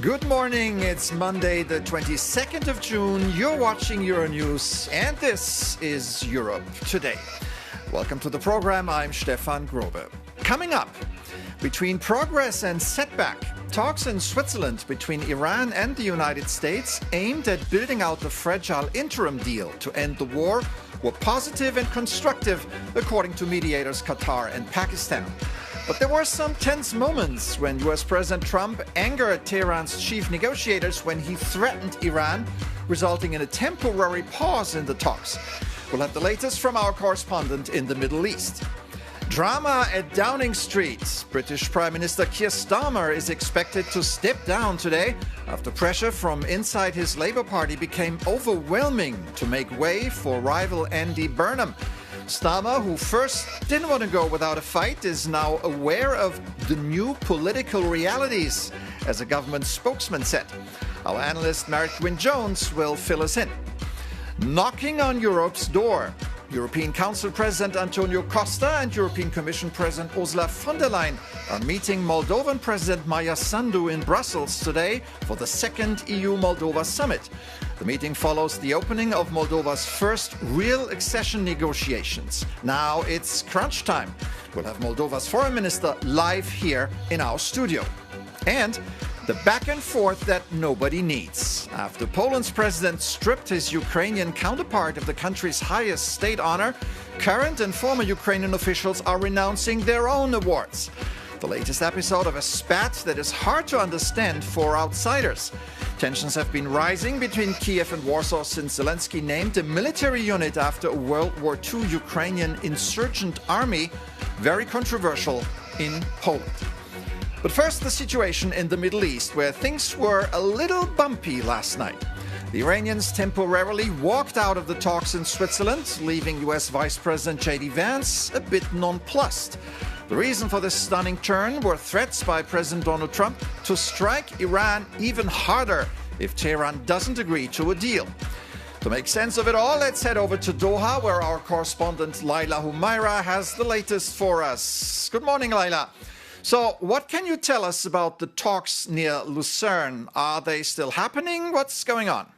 Good morning. It's Monday, the 22nd of June. You're watching Euronews, and this is Europe Today. Welcome to the program. I'm Stefan Grobe. Coming up, between progress and setback, talks in Switzerland between Iran and the United States aimed at building out the fragile interim deal to end the war were positive and constructive, according to mediators Qatar and Pakistan. But there were some tense moments when US President Trump angered Tehran's chief negotiators when he threatened Iran, resulting in a temporary pause in the talks. We'll have the latest from our correspondent in the Middle East. Drama at Downing Street. British Prime Minister Keir Starmer is expected to step down today after pressure from inside his Labour Party became overwhelming to make way for rival Andy Burnham. Starmer, who first didn't want to go without a fight, is now aware of the new political realities, as a government spokesman said. Our analyst Merritt Gwynne-Jones will fill us in. Knocking on Europe's door. European Council President Antonio Costa and European Commission President Ursula von der Leyen are meeting Moldovan President Maia Sandu in Brussels today for the second EU-Moldova summit. The meeting follows the opening of Moldova's first real accession negotiations. Now it's crunch time. We'll have Moldova's foreign minister live here in our studio. And the back and forth that nobody needs. After Poland's president stripped his Ukrainian counterpart of the country's highest state honor, current and former Ukrainian officials are renouncing their own awards. The latest episode of a spat that is hard to understand for outsiders. Tensions have been rising between Kiev and Warsaw since Zelensky named a military unit after a World War II Ukrainian insurgent army, very controversial in Poland. But first, the situation in the Middle East, where things were a little bumpy last night. The Iranians temporarily walked out of the talks in Switzerland, leaving US Vice President J.D. Vance a bit nonplussed. The reason for this stunning turn were threats by President Donald Trump to strike Iran even harder if Tehran doesn't agree to a deal. To make sense of it all, let's head over to Doha, where our correspondent Laila Humaira has the latest for us. Good morning, Laila. So, what can you tell us about the talks near Lucerne? Are they still happening? What's going on?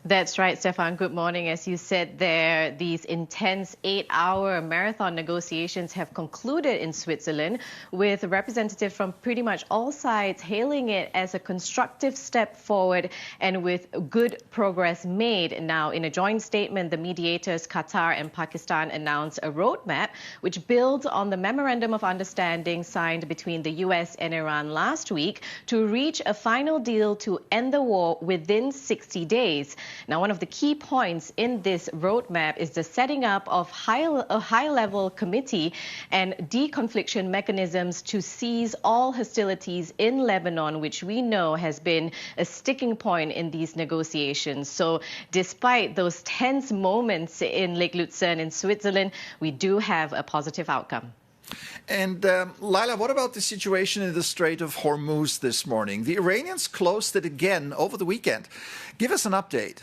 That's right, Stefan. Good morning. As you said there, these intense 8-hour marathon negotiations have concluded in Switzerland, with representatives from pretty much all sides hailing it as a constructive step forward and with good progress made. Now, in a joint statement, the mediators, Qatar and Pakistan, announced a roadmap which builds on the Memorandum of Understanding signed between the US and Iran last week to reach a final deal to end the war within 60 days. Now, one of the key points in this roadmap is the setting up of a high-level committee and deconfliction mechanisms to cease all hostilities in Lebanon, which we know has been a sticking point in these negotiations. So despite those tense moments in Lake Lucerne in Switzerland, we do have a positive outcome. And Laila, what about the situation in the Strait of Hormuz this morning? The Iranians closed it again over the weekend. Give us an update.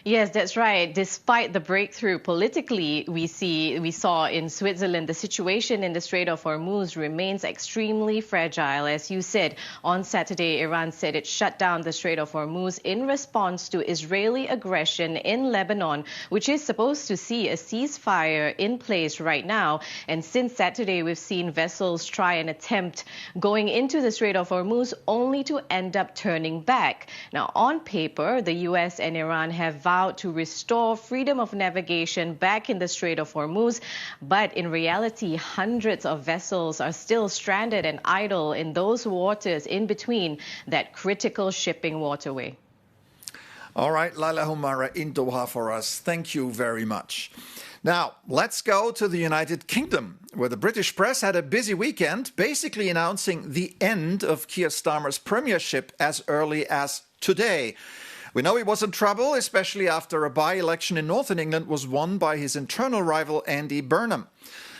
Yes, that's right. Despite the breakthrough politically we saw in Switzerland, the situation in the Strait of Hormuz remains extremely fragile. As you said, on Saturday, Iran said it shut down the Strait of Hormuz in response to Israeli aggression in Lebanon, which is supposed to see a ceasefire in place right now. And since Saturday, we've seen vessels try and attempt going into the Strait of Hormuz only to end up turning back. Now, on paper, the US and Iran have vowed to restore freedom of navigation back in the Strait of Hormuz. But in reality, hundreds of vessels are still stranded and idle in those waters in between that critical shipping waterway. All right, Laila Humaira in Doha for us. Thank you very much. Now, let's go to the United Kingdom, where the British press had a busy weekend, basically announcing the end of Keir Starmer's premiership as early as today. We know he was in trouble, especially after a by-election in Northern England was won by his internal rival Andy Burnham.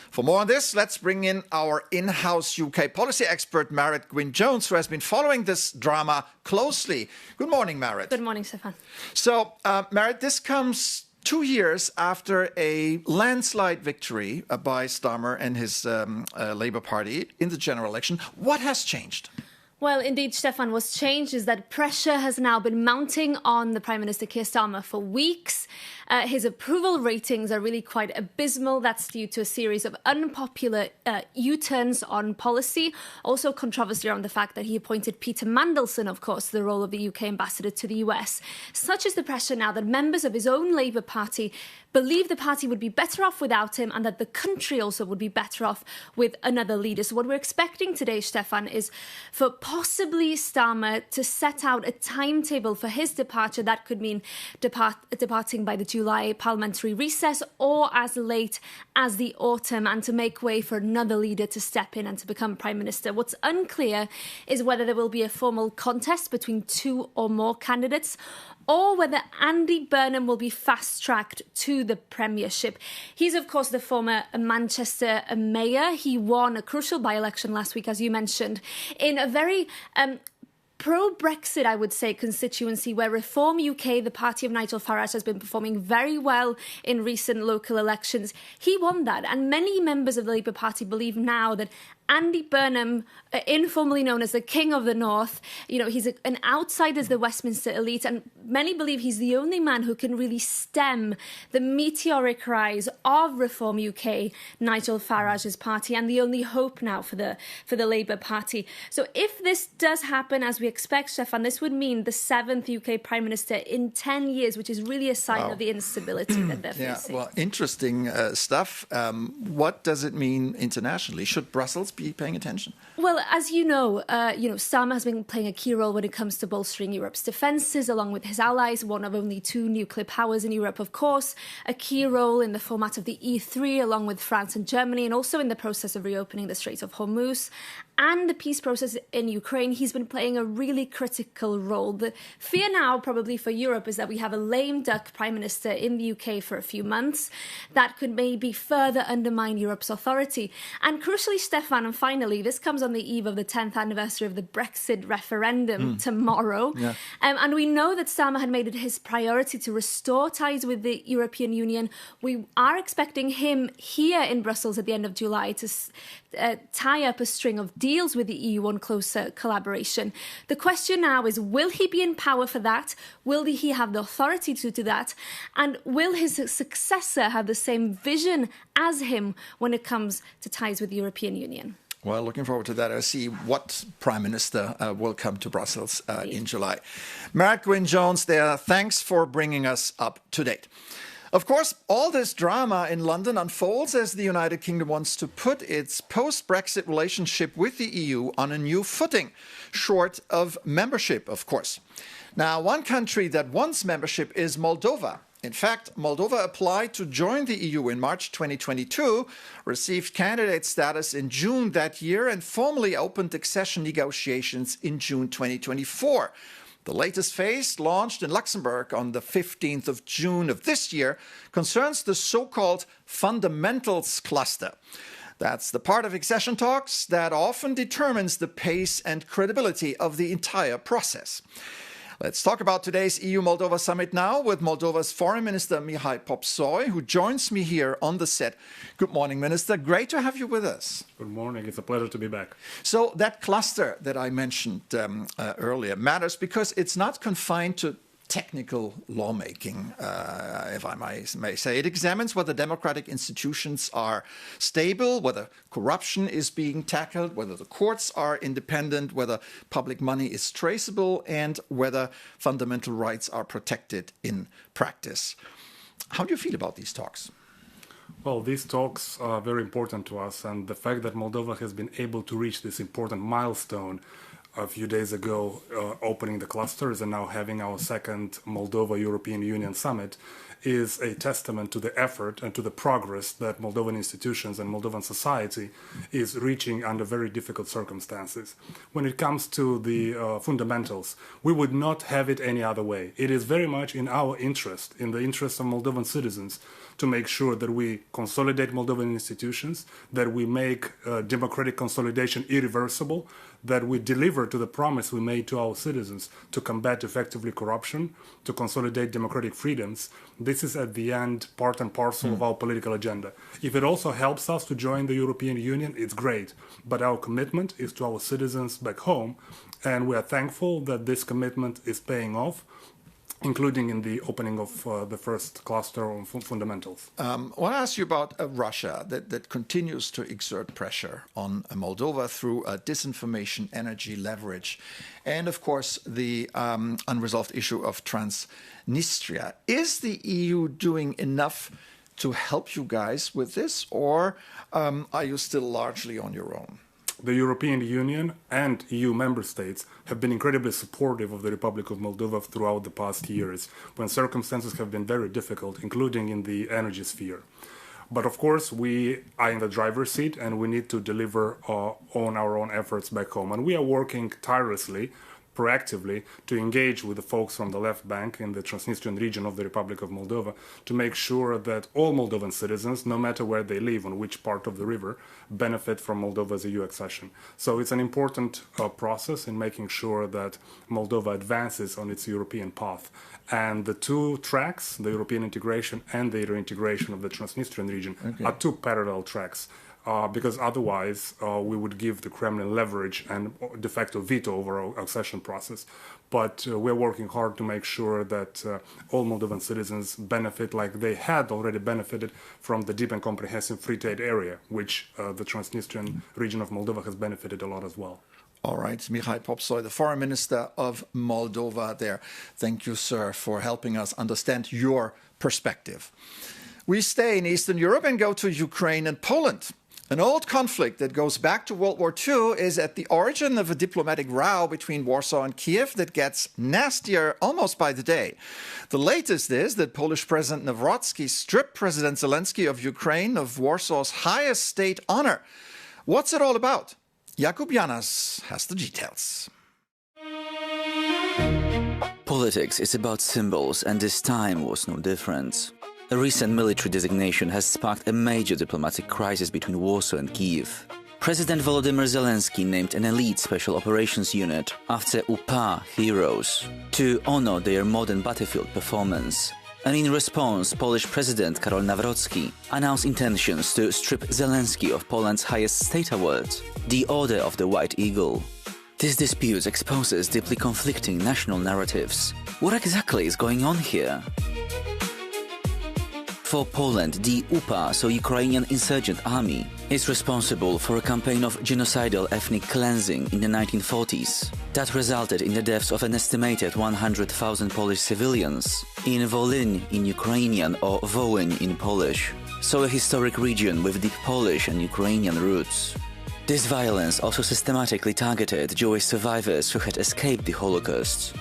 For more on this, let's bring in our in-house UK policy expert, Merritt Gwynne-Jones, who has been following this drama closely. Good morning, Merritt. Good morning, Stefan. So, Merritt, this comes 2 years after a landslide victory by Starmer and his Labour Party in the general election, what has changed? Well, indeed, Stefan, what's changed is that pressure has now been mounting on the Prime Minister Keir Starmer for weeks. His approval ratings are really quite abysmal. That's due to a series of unpopular U-turns on policy. Also controversy around the fact that he appointed Peter Mandelson, of course, to the role of the UK ambassador to the US. Such is the pressure now that members of his own Labour Party believe the party would be better off without him and that the country also would be better off with another leader. So what we're expecting today, Stefan, is for possibly Starmer to set out a timetable for his departure. That could mean departing by the July parliamentary recess or as late as the autumn, and to make way for another leader to step in and to become Prime Minister. What's unclear is whether there will be a formal contest between two or more candidates, or whether Andy Burnham will be fast-tracked to the premiership. He's, of course, the former Manchester mayor. He won a crucial by-election last week, as you mentioned, in a very pro-Brexit, I would say, constituency where Reform UK, the party of Nigel Farage, has been performing very well in recent local elections. He won that, and many members of the Labour Party believe now that Andy Burnham, informally known as the King of the North, he's an outsider as the Westminster elite, and many believe he's the only man who can really stem the meteoric rise of Reform UK, Nigel Farage's party, and the only hope now for the Labour Party. So if this does happen, as we expect, Stefan, this would mean the 7th UK Prime Minister in 10 years, which is really a sign of the instability that they're facing. Well, interesting stuff. What does it mean internationally? Should Brussels be paying attention? Well, as you know, Starmer has been playing a key role when it comes to bolstering Europe's defences, along with his allies, one of only 2 nuclear powers in Europe, of course, a key role in the format of the E3, along with France and Germany, and also in the process of reopening the Strait of Hormuz, and the peace process in Ukraine. He's been playing a really critical role. The fear now, probably for Europe, is that we have a lame duck Prime Minister in the UK for a few months that could maybe further undermine Europe's authority. And crucially, Stefan, and finally, this comes on the eve of the 10th anniversary of the Brexit referendum tomorrow. Yeah. And we know that Starmer had made it his priority to restore ties with the European Union. We are expecting him here in Brussels at the end of July to tie up a string of deals with the EU on closer collaboration. The question now is, will he be in power for that? Will he have the authority to do that? And will his successor have the same vision as him when it comes to ties with the European Union? Well, looking forward to that. I'll see what Prime Minister will come to Brussels in July. Merritt Gwynne-Jones there. Thanks for bringing us up to date. Of course, all this drama in London unfolds as the United Kingdom wants to put its post-Brexit relationship with the EU on a new footing, short of membership, of course. Now, one country that wants membership is Moldova. In fact, Moldova applied to join the EU in March 2022, received candidate status in June that year, and formally opened accession negotiations in June 2024. The latest phase, launched in Luxembourg on the 15th of June of this year, concerns the so-called fundamentals cluster. That's the part of accession talks that often determines the pace and credibility of the entire process. Let's talk about today's EU-Moldova summit now with Moldova's Foreign Minister Mihai Popsoi, who joins me here on the set. Good morning, Minister. Great to have you with us. Good morning. It's a pleasure to be back. So that cluster that I mentioned earlier matters because it's not confined to technical lawmaking, if I may say. It examines whether democratic institutions are stable, whether corruption is being tackled, whether the courts are independent, whether public money is traceable, and whether fundamental rights are protected in practice. How do you feel about these talks? Well, these talks are very important to us, and the fact that Moldova has been able to reach this important milestone a few days ago, opening the clusters and now having our second Moldova-European Union summit, is a testament to the effort and to the progress that Moldovan institutions and Moldovan society is reaching under very difficult circumstances. When it comes to the fundamentals, we would not have it any other way. It is very much in our interest, in the interest of Moldovan citizens, to make sure that we consolidate Moldovan institutions, that we make democratic consolidation irreversible, that we deliver to the promise we made to our citizens to combat effectively corruption, to consolidate democratic freedoms. This is at the end part and parcel of our political agenda. If it also helps us to join the European Union, it's great. But our commitment is to our citizens back home, and we are thankful that this commitment is paying off, including in the opening of the first cluster on fundamentals. I want to ask you about Russia that continues to exert pressure on Moldova through disinformation, energy leverage, and of course the unresolved issue of Transnistria. Is the EU doing enough to help you guys with this, or are you still largely on your own? The European Union and EU member states have been incredibly supportive of the Republic of Moldova throughout the past years, when circumstances have been very difficult, including in the energy sphere. But of course, we are in the driver's seat and we need to deliver on our own efforts back home. And we are working tirelessly, proactively, to engage with the folks from the left bank in the Transnistrian region of the Republic of Moldova to make sure that all Moldovan citizens, no matter where they live, on which part of the river, benefit from Moldova's EU accession. So it's an important process in making sure that Moldova advances on its European path. And the two tracks, the European integration and the reintegration of the Transnistrian region, are two parallel tracks. Because otherwise we would give the Kremlin leverage and de facto veto over our accession process. But we're working hard to make sure that all Moldovan citizens benefit like they had already benefited from the deep and comprehensive free trade area, which the Transnistrian region of Moldova has benefited a lot as well. All right, Mihai Popsoy, the Foreign Minister of Moldova there. Thank you, sir, for helping us understand your perspective. We stay in Eastern Europe and go to Ukraine and Poland. An old conflict that goes back to World War II is at the origin of a diplomatic row between Warsaw and Kiev that gets nastier almost by the day. The latest is that Polish President Nawrocki stripped President Zelensky of Ukraine of Warsaw's highest state honor. What's it all about? Jakub Janas has the details. Politics is about symbols, and this time was no different. A recent military designation has sparked a major diplomatic crisis between Warsaw and Kyiv. President Volodymyr Zelensky named an elite special operations unit after UPA heroes to honor their modern battlefield performance. And in response, Polish President Karol Nawrocki announced intentions to strip Zelensky of Poland's highest state award, the Order of the White Eagle. This dispute exposes deeply conflicting national narratives. What exactly is going on here? For Poland, the UPA, so Ukrainian Insurgent Army, is responsible for a campaign of genocidal ethnic cleansing in the 1940s that resulted in the deaths of an estimated 100,000 Polish civilians in Volyn in Ukrainian or Wołyń in Polish, so a historic region with deep Polish and Ukrainian roots. This violence also systematically targeted Jewish survivors who had escaped the Holocaust.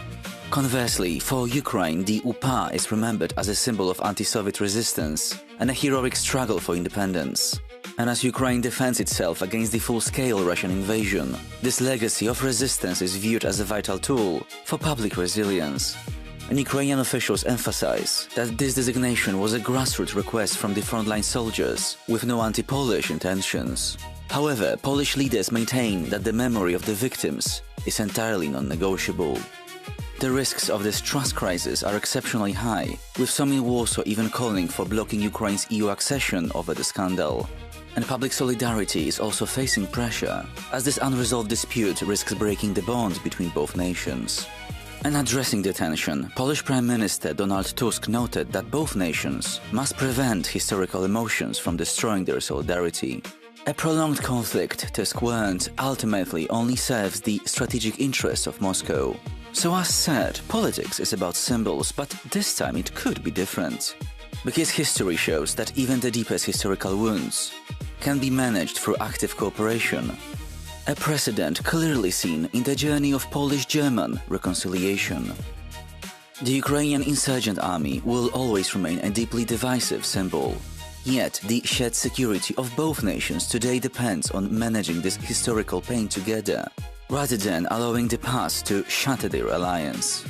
Conversely, for Ukraine, the UPA is remembered as a symbol of anti-Soviet resistance and a heroic struggle for independence. And as Ukraine defends itself against the full-scale Russian invasion, this legacy of resistance is viewed as a vital tool for public resilience. And Ukrainian officials emphasize that this designation was a grassroots request from the frontline soldiers with no anti-Polish intentions. However, Polish leaders maintain that the memory of the victims is entirely non-negotiable. The risks of this trust crisis are exceptionally high, with some in Warsaw even calling for blocking Ukraine's EU accession over the scandal. And public solidarity is also facing pressure, as this unresolved dispute risks breaking the bond between both nations. And addressing the tension, Polish Prime Minister Donald Tusk noted that both nations must prevent historical emotions from destroying their solidarity. A prolonged conflict, Tusk warned, ultimately only serves the strategic interests of Moscow. So as said, politics is about symbols, but this time it could be different. Because history shows that even the deepest historical wounds can be managed through active cooperation. A precedent clearly seen in the journey of Polish-German reconciliation. The Ukrainian Insurgent Army will always remain a deeply divisive symbol. Yet, the shared security of both nations today depends on managing this historical pain together, rather than allowing the past to shatter their alliance.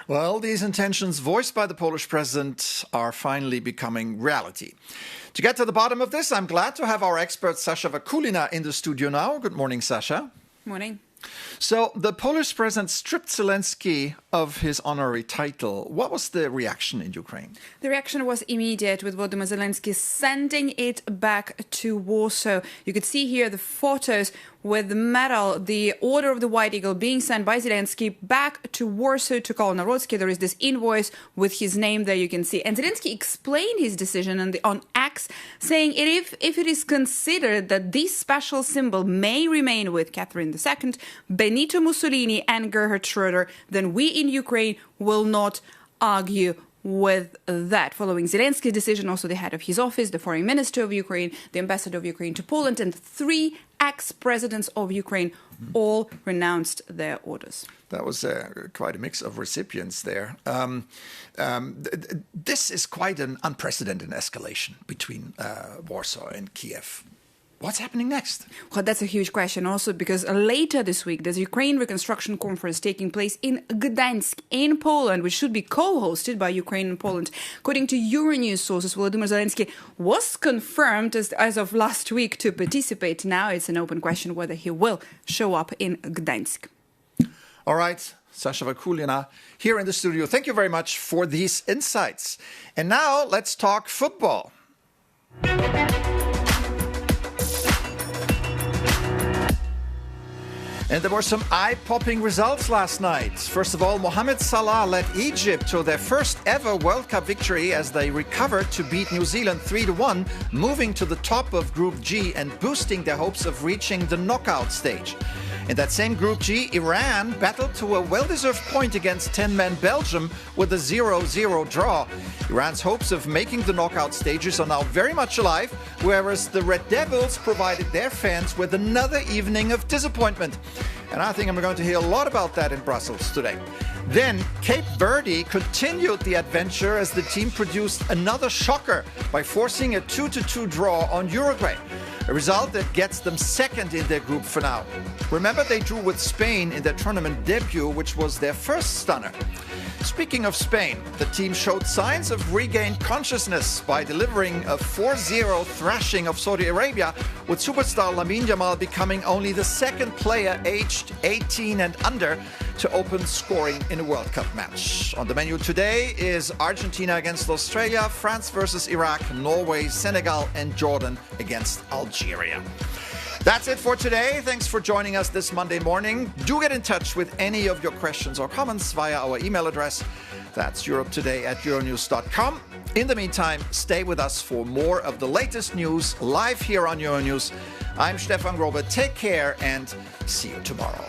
Well, these intentions voiced by the Polish president are finally becoming reality. To get to the bottom of this, I'm glad to have our expert Sasha Vakulina in the studio now. Good morning, Sasha. Morning. So the Polish president stripped Zelensky of his honorary title. What was the reaction in Ukraine? The reaction was immediate, with Volodymyr Zelensky sending it back to Warsaw. You could see here the photos with the medal, the Order of the White Eagle, being sent by Zelensky back to Warsaw to Kolonarodsky. There is this invoice with his name there, you can see. And Zelensky explained his decision on X, saying if it is considered that this special symbol may remain with Catherine II, Benito Mussolini and Gerhard Schroeder, then we in Ukraine will not argue with that. Following Zelensky's decision, also the head of his office, the foreign minister of Ukraine, the ambassador of Ukraine to Poland, and 3 ex-presidents of Ukraine all renounced their orders. That was quite a mix of recipients there. This is quite an unprecedented escalation between Warsaw and Kiev. What's happening next? Well, that's a huge question also, because later this week, there's a Ukraine Reconstruction Conference taking place in Gdańsk in Poland, which should be co-hosted by Ukraine and Poland. According to Euronews sources, Volodymyr Zelensky was confirmed as of last week to participate. Now it's an open question whether he will show up in Gdańsk. All right, Sasha Vakulina here in the studio. Thank you very much for these insights. And now let's talk football. And there were some eye-popping results last night. First of all, Mohamed Salah led Egypt to their first ever World Cup victory as they recovered to beat New Zealand 3-1, moving to the top of Group G and boosting their hopes of reaching the knockout stage. In that same Group G, Iran battled to a well-deserved point against 10-man Belgium with a 0-0 draw. Iran's hopes of making the knockout stages are now very much alive, whereas the Red Devils provided their fans with another evening of disappointment. And I think I'm going to hear a lot about that in Brussels today. Then Cape Verde continued the adventure as the team produced another shocker by forcing a 2-2 draw on Uruguay. A result that gets them second in their group for now. Remember, they drew with Spain in their tournament debut, which was their first stunner. Speaking of Spain, the team showed signs of regained consciousness by delivering a 4-0 thrashing of Saudi Arabia, with superstar Lamine Yamal becoming only the second player aged 18 and under to open scoring in a World Cup match. On the menu today is Argentina against Australia, France versus Iraq, Norway, Senegal, and Jordan against Algeria. That's it for today. Thanks for joining us this Monday morning. Do get in touch with any of your questions or comments via our email address. That's europetoday@euronews.com. In the meantime, stay with us for more of the latest news live here on Euronews. I'm Stefan Grobe. Take care and see you tomorrow.